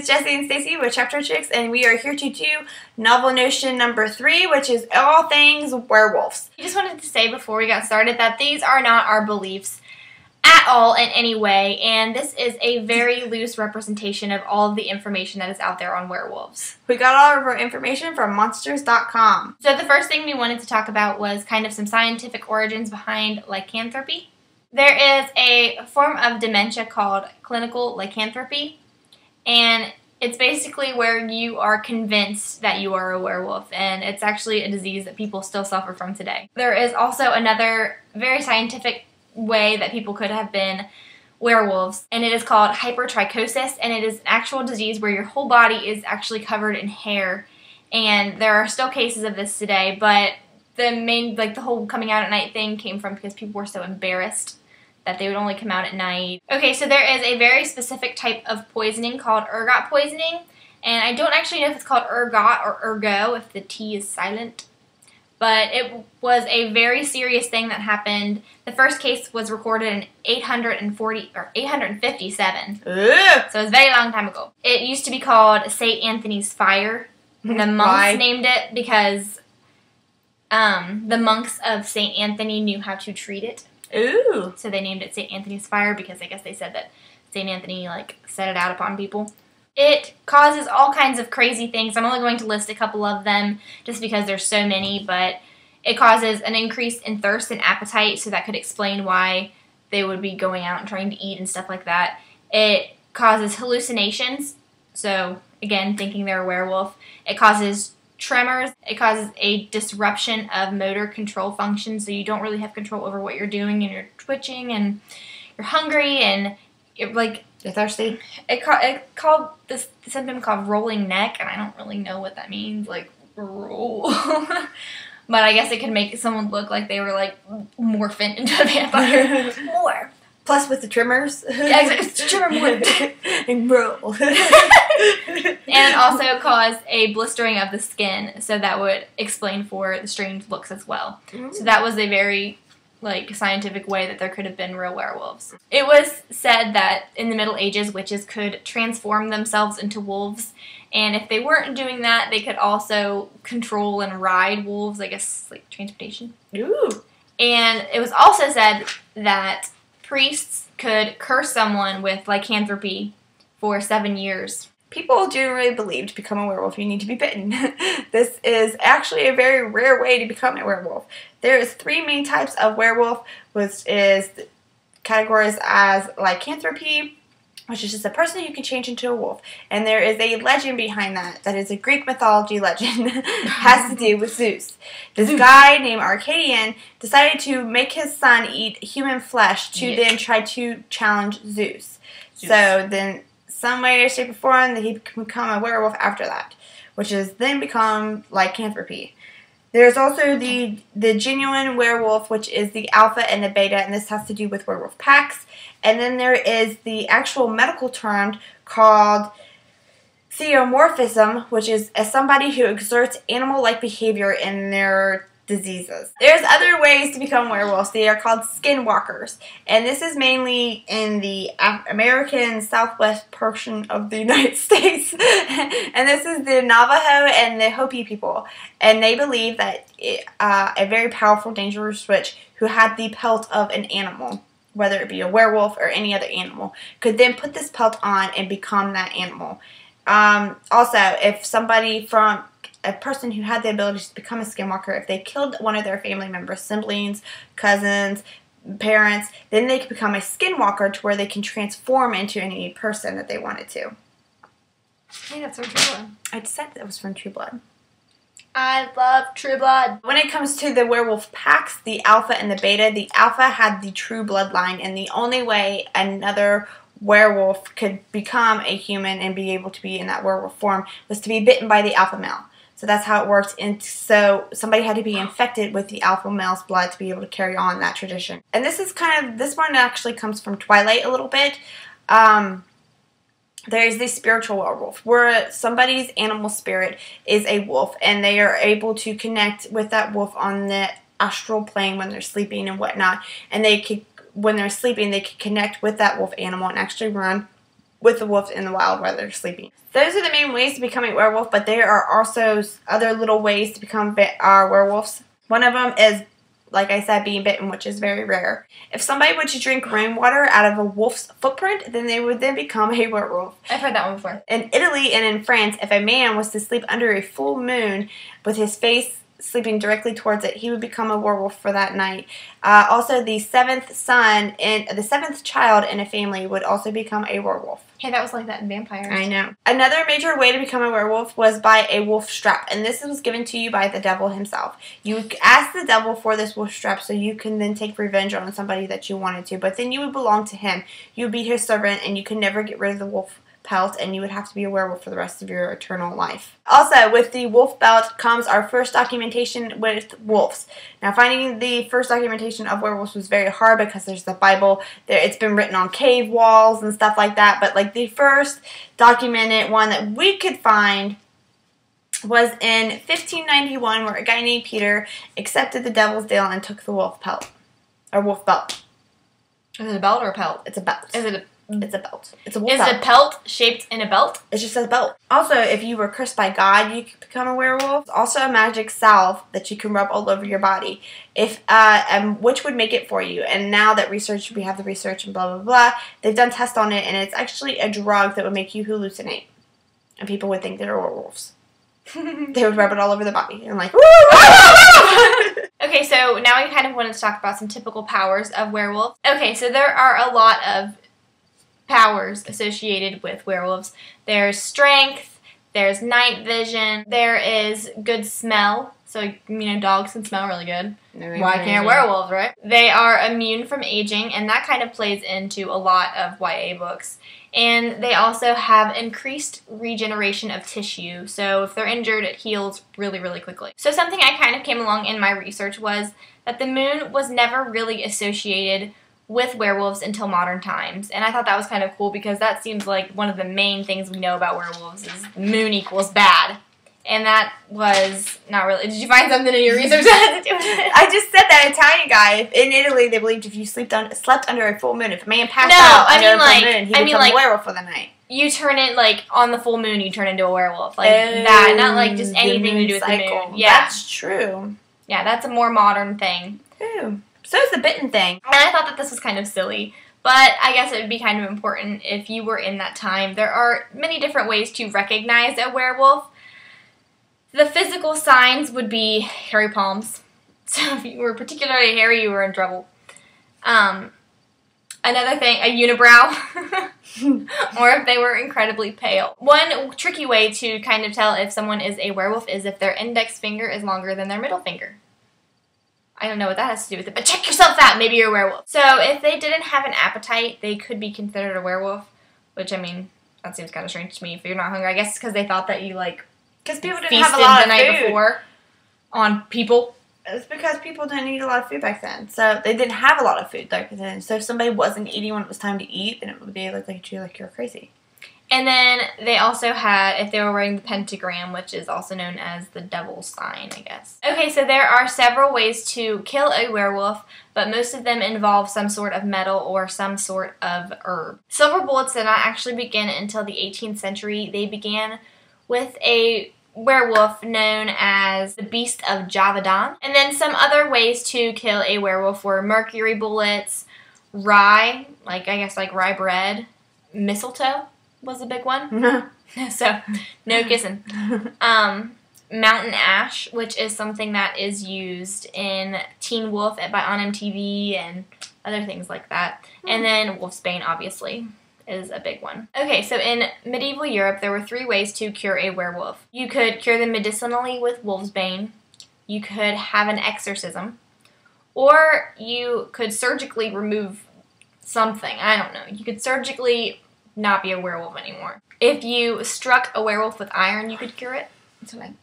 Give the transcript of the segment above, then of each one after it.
Jessie and Stacy with Chapter Chicks, and we are here to do novel notion number 3, which is all things werewolves. I just wanted to say before we got started that these are not our beliefs at all in any way, and this is a very loose representation of all of the information that is out there on werewolves. We got all of our information from monsters.com. So the first thing we wanted to talk about was kind of some scientific origins behind lycanthropy. There is a form of dementia called clinical lycanthropy, and it's basically where you are convinced that you are a werewolf, and it's actually a disease that people still suffer from today. There is also another very scientific way that people could have been werewolves, and it is called hypertrichosis, and it is an actual disease where your whole body is actually covered in hair, and there are still cases of this today, but the whole coming out at night thing came from because people were so embarrassed that they would only come out at night. Okay, so there is a very specific type of poisoning called ergot poisoning, and I don't actually know if it's called ergot or ergo, if the T is silent, but it was a very serious thing that happened. The first case was recorded in 857. Ugh. So it was a very long time ago. It used to be called St. Anthony's Fire. The monks named it because the monks of St. Anthony knew how to treat it. Ooh. So they named it St. Anthony's Fire because I guess they said that St. Anthony set it out upon people. It causes all kinds of crazy things. I'm only going to list a couple of them just because there's so many, but it causes an increase in thirst and appetite, so that could explain why they would be going out and trying to eat and stuff like that. It causes hallucinations, so again, thinking they're a werewolf. It causes tremors. It causes a disruption of motor control function, so you don't really have control over what you're doing, and you're twitching, and you're hungry, and you're thirsty. It called this symptom called rolling neck, and I don't really know what that means, roll. But I guess it could make someone look like they were morphing into a vampire. More. Plus with the trimmers. Yeah, exactly. Trimmer more. And roll. And also cause a blistering of the skin, so that would explain for the strange looks as well. Mm. So that was a very scientific way that there could have been real werewolves. It was said that in the Middle Ages, witches could transform themselves into wolves, and if they weren't doing that, they could also control and ride wolves, I guess, transportation. Ooh. And it was also said that priests could curse someone with lycanthropy for 7 years. People generally believe to become a werewolf you need to be bitten. This is actually a very rare way to become a werewolf. There is 3 main types of werewolf, which is categorized as lycanthropy, which is just a person who can change into a wolf. And there is a legend behind that. That is a Greek mythology legend. Has to do with Zeus. This guy named Arcadian decided to make his son eat human flesh to then try to challenge Zeus. So then some way, shape, or form that he can become a werewolf after that, which is then become lycanthropy. There's also the genuine werewolf, which is the alpha and the beta, and this has to do with werewolf packs. And then there is the actual medical term called theomorphism, which is somebody who exerts animal-like behavior in their diseases. There's other ways to become werewolves. They are called skinwalkers, and this is mainly in the American southwest portion of the United States. And this is the Navajo and the Hopi people, and they believe that a very powerful, dangerous witch who had the pelt of an animal, whether it be a werewolf or any other animal, could then put this pelt on and become that animal. Also, if somebody from a person who had the ability to become a skinwalker, if they killed one of their family members, siblings, cousins, parents, then they could become a skinwalker to where they can transform into any person that they wanted to. I think that's from True Blood. I said that was from True Blood. I love True Blood. When it comes to the werewolf packs, the alpha and the beta, the alpha had the true bloodline, and the only way another werewolf could become a human and be able to be in that werewolf form was to be bitten by the alpha male. So that's how it worked, and so somebody had to be infected with the alpha male's blood to be able to carry on that tradition. And this one actually comes from Twilight a little bit. There's the spiritual werewolf, where somebody's animal spirit is a wolf, and they are able to connect with that wolf on the astral plane when they're sleeping and whatnot. And they could, when they're sleeping, they could connect with that wolf animal and actually run with the wolves in the wild while they're sleeping. Those are the main ways to become a werewolf, but there are also other little ways to become werewolves. One of them is, like I said, being bitten, which is very rare. If somebody were to drink rainwater out of a wolf's footprint, then they would then become a werewolf. I've heard that one before. In Italy and in France, if a man was to sleep under a full moon with his face sleeping directly towards it, he would become a werewolf for that night. Also, the seventh child in a family would also become a werewolf. Hey, that was like that in Vampires. I know. Another major way to become a werewolf was by a wolf strap, and this was given to you by the devil himself. You asked the devil for this wolf strap so you can then take revenge on somebody that you wanted to, but then you would belong to him. You would be his servant, and you could never get rid of the wolf pelt, and you would have to be a werewolf for the rest of your eternal life. Also, with the wolf belt comes our first documentation with wolves. Now, finding the first documentation of werewolves was very hard because there's the Bible. It's been written on cave walls and stuff like that, but like the first documented one that we could find was in 1591, where a guy named Peter accepted the devil's deal and took the wolf pelt, or wolf belt. Is it a belt or a pelt? It's a belt. Is it a It's a belt. It's a wolf Is belt. a pelt shaped in a belt? It's just a belt. Also, if you were cursed by God, you could become a werewolf. It's also a magic salve that you can rub all over your body, which would make it for you. And now that we have the research and blah, blah, blah, they've done tests on it, and it's actually a drug that would make you hallucinate. And people would think they're werewolves. They would rub it all over the body and like, woo! Okay, so now we kind of wanted to talk about some typical powers of werewolves. Okay, so there are a lot of powers associated with werewolves. There's strength, there's night vision, there is good smell. So, you know, dogs can smell really good. Why can't werewolves, right? They are immune from aging, and that kind of plays into a lot of YA books. And they also have increased regeneration of tissue. So if they're injured, it heals really, really quickly. So something I kind of came along in my research was that the moon was never really associated with werewolves until modern times. And I thought that was kind of cool because that seems like one of the main things we know about werewolves is the moon equals bad. And that was not really... Did you find something in your research that had to do with it? I just said that Italian guy, in Italy, they believed if you slept under a full moon, if a man passed out under a full moon, he became a werewolf for the night. You turn it, like, on the full moon, you turn into a werewolf. Like, that, not, like, just anything to do with cycle. The moon. Yeah. That's true. Yeah, that's a more modern thing. Ooh. So is the bitten thing. And I thought that this was kind of silly, but I guess it would be kind of important if you were in that time. There are many different ways to recognize a werewolf. The physical signs would be hairy palms. So if you were particularly hairy, you were in trouble. Another thing, a unibrow. Or if they were incredibly pale. One tricky way to kind of tell if someone is a werewolf is if their index finger is longer than their middle finger. I don't know what that has to do with it, but check yourself out. Maybe you're a werewolf. So if they didn't have an appetite, they could be considered a werewolf. Which, I mean, that seems kind of strange to me. If you're not hungry, I guess it's because they thought that you, like, because people didn't have a lot of the night food before on people. It's because people didn't eat a lot of food back then. So they didn't have a lot of food back then. So if somebody wasn't eating when it was time to eat, then it would be like you're crazy. And then they also had, if they were wearing the pentagram, which is also known as the devil's sign, I guess. Okay, so there are several ways to kill a werewolf, but most of them involve some sort of metal or some sort of herb. Silver bullets did not actually begin until the 18th century. They began with a werewolf known as the Beast of Javadan. And then some other ways to kill a werewolf were mercury bullets, rye, I guess rye bread, mistletoe was a big one. So, no kissing. Mountain ash, which is something that is used in Teen Wolf on MTV and other things like that. And then wolfsbane, obviously, is a big one. Okay, so in medieval Europe, there were 3 ways to cure a werewolf. You could cure them medicinally with wolfsbane, you could have an exorcism, or you could surgically remove something. I don't know. You could surgically not be a werewolf anymore. If you struck a werewolf with iron, you could cure it. That's what I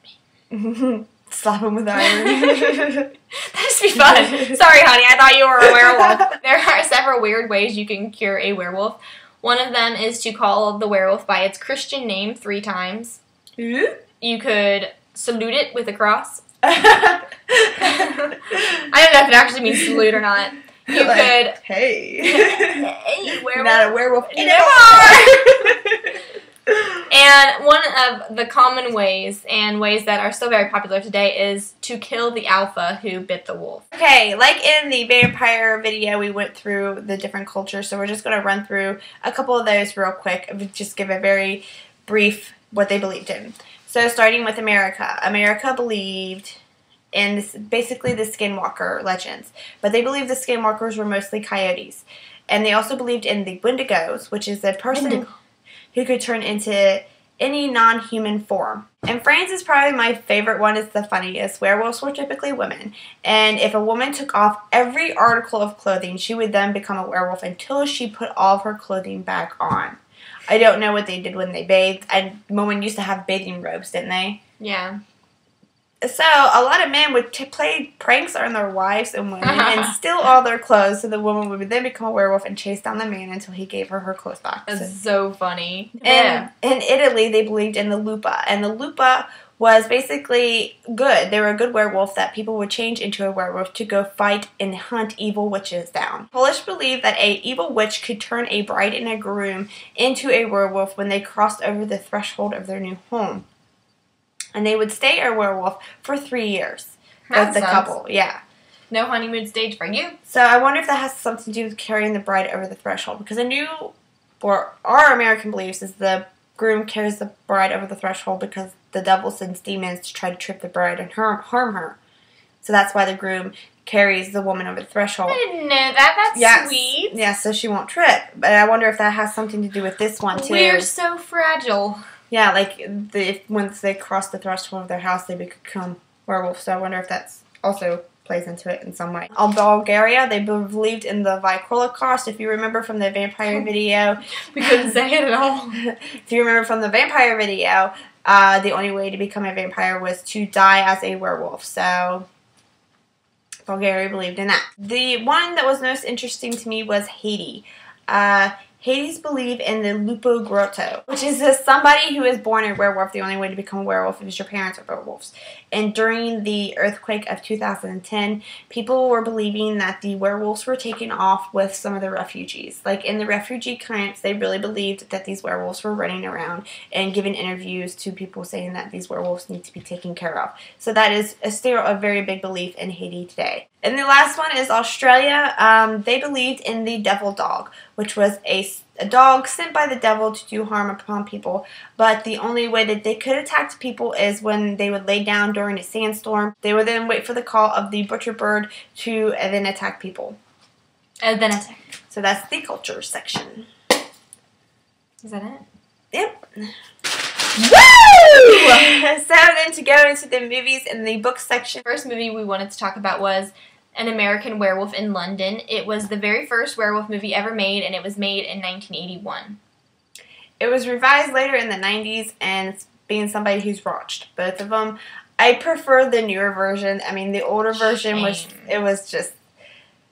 mean. Slap him with iron. That'd just be fun. Sorry, honey, I thought you were a werewolf. There are several weird ways you can cure a werewolf. One of them is to call the werewolf by its Christian name 3 times. You could salute it with a cross. I don't know if it actually means salute or not. You could. Hey. Hey, You're not a werewolf anymore. anymore. Hey, You're not a werewolf anymore. anymore. And one of the common ways, and ways that are still very popular today, is to kill the alpha who bit the wolf. Okay, like in the vampire video, we went through the different cultures, so we're just going to run through a couple of those real quick and just give a very brief what they believed in. So starting with America. America believed in basically the skinwalker legends, but they believed the skinwalkers were mostly coyotes. And they also believed in the Wendigos, which is a person who could turn into any non-human form. And France is probably my favorite one. It's the funniest. Werewolves were typically women. And if a woman took off every article of clothing, she would then become a werewolf until she put all of her clothing back on. I don't know what they did when they bathed. And women used to have bathing robes, didn't they? Yeah. So a lot of men would play pranks on their wives and women and steal all their clothes, so the woman would then become a werewolf and chase down the man until he gave her clothes back. That's so funny. And in Italy, they believed in the lupa, and the lupa was basically good. They were a good werewolf that people would change into a werewolf to go fight and hunt evil witches down. Polish believed that an evil witch could turn a bride and a groom into a werewolf when they crossed over the threshold of their new home. And they would stay a werewolf for 3 years. That's the couple, yeah. No honeymoon stage for you. So I wonder if that has something to do with carrying the bride over the threshold. Because our American beliefs is the groom carries the bride over the threshold because the devil sends demons to try to trip the bride and harm her. So that's why the groom carries the woman over the threshold. I didn't know that. That's sweet. Yeah, so she won't trip. But I wonder if that has something to do with this one, too. We're so fragile. Yeah, like once they cross the threshold of their house, they become werewolves. So I wonder if that's also plays into it in some way. In Bulgaria, they believed in the Holocaust. If you remember from the vampire video, we couldn't say it at all. If you remember from the vampire video, the only way to become a vampire was to die as a werewolf. So Bulgaria believed in that. The one that was most interesting to me was Haiti. Hades believe in the Lupo Grotto, which is somebody who is born a werewolf. The only way to become a werewolf is your parents are werewolves. And during the earthquake of 2010, people were believing that the werewolves were taken off with some of the refugees. Like in the refugee camps, they really believed that these werewolves were running around and giving interviews to people saying that these werewolves need to be taken care of. So that is still a very big belief in Haiti today. And the last one is Australia. They believed in the devil dog, which was a dog sent by the devil to do harm upon people. But the only way that they could attack people is when they would lay down during a sandstorm. They would then wait for the call of the butcher bird to then attack people. So that's the culture section. Is that it? Yep. Woo! So then to go into the movies and the book section. The first movie we wanted to talk about was An American Werewolf in London. It was the very first werewolf movie ever made, and it was made in 1981. It was revised later in the 90s, and being somebody who's watched both of them, I prefer the newer version. I mean, the older version was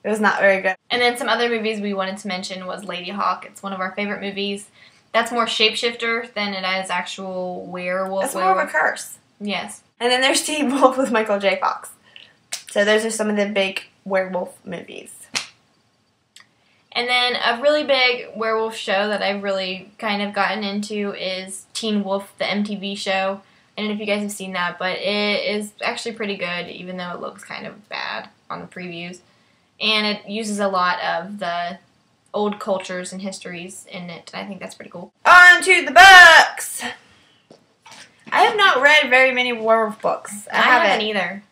not very good. And then some other movies we wanted to mention was Lady Hawk. It's one of our favorite movies. That's more shapeshifter than it is actual werewolf. It's more of a curse. Yes. And then there's Teen Wolf with Michael J. Fox. So those are some of the big werewolf movies. And then a really big werewolf show that I've really kind of gotten into is Teen Wolf, the MTV show. I don't know if you guys have seen that, but it is actually pretty good, even though it looks kind of bad on the previews. And it uses a lot of the old cultures and histories in it. I think that's pretty cool. On to the books! I have not read very many werewolf books. I haven't either.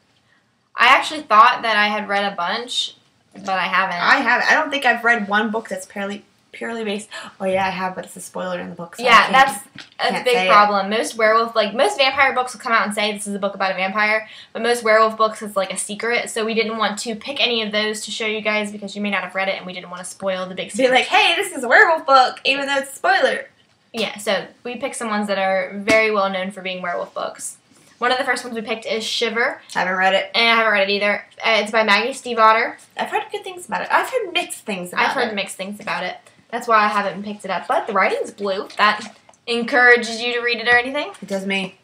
I actually thought that I had read a bunch, but I haven't. I haven't. I don't think I've read one book that's purely based. Oh yeah, I have, but it's a spoiler in the book. So yeah, that's a big problem. Most most vampire books will come out and say this is a book about a vampire, but most werewolf books is like a secret. So we didn't want to pick any of those to show you guys because you may not have read it, and we didn't want to spoil the big secret. Be like, hey, this is a werewolf book, even though it's a spoiler. Yeah, so we picked some ones that are very well known for being werewolf books. One of the first ones we picked is Shiver. Haven't read it. And I haven't read it either. It's by Maggie Stiefvater. I've heard good things about it. I've heard mixed things about it. I've heard mixed things about it. That's why I haven't picked it up. But the writing's blue. That encourages you to read it or anything. It does me.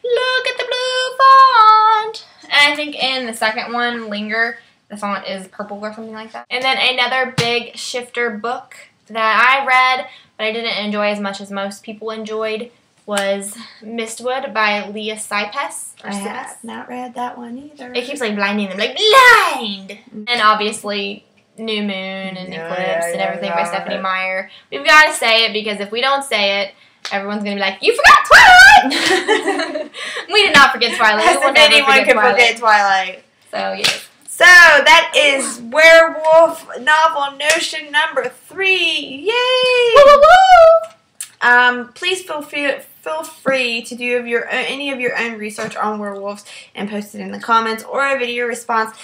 Look at the blue font. And I think in the second one, Linger, The font is purple or something like that. And then another big shifter book that I read, but I didn't enjoy as much as most people enjoyed, was Mistwood by Leah Sipes. I have not read that one either. It keeps like blinding them, like blind! And obviously New Moon and Eclipse and everything by Stephanie Meyer. We've got to say it because if we don't say it, everyone's going to be like, you forgot Twilight! We did not forget Twilight. As if anyone could forget Twilight. So, yes. So, that is Werewolf novel notion number 3. Yay! Woo, woo, woo! Please feel free to do any of your own research on werewolves and post it in the comments or a video response.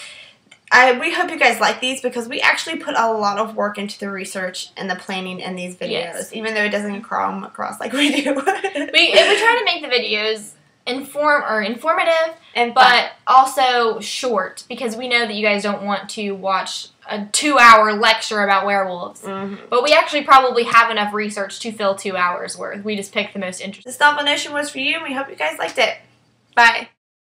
We hope you guys like these because we actually put a lot of work into the research and the planning in these videos, even though it doesn't come across like we do. we try to make the videos informative, and but also short because we know that you guys don't want to watch a 2-hour lecture about werewolves. But we actually probably have enough research to fill 2 hours worth. We just picked the most interesting. This novel notion was for you, and we hope you guys liked it. Bye.